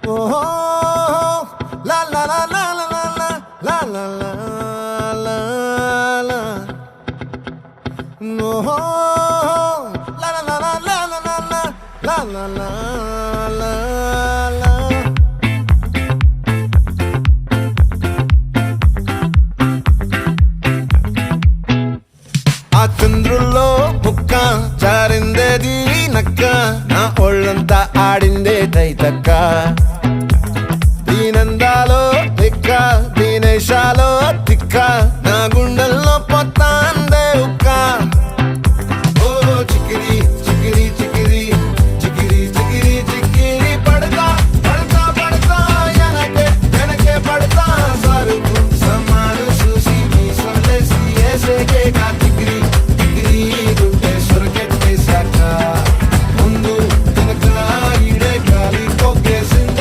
ఓహో లా లా లా లా లా లా లా లా లా లా ఓహో లా లా లా లా లా లా లా లా లా లా లా ఆ చంద్రుల్లో బుక్క జారిందేది నక్క నా ఒళ్ళంతా ఆడిందే తైతక్క దీనందాలో తిక్క దీనేశాలో తిక్క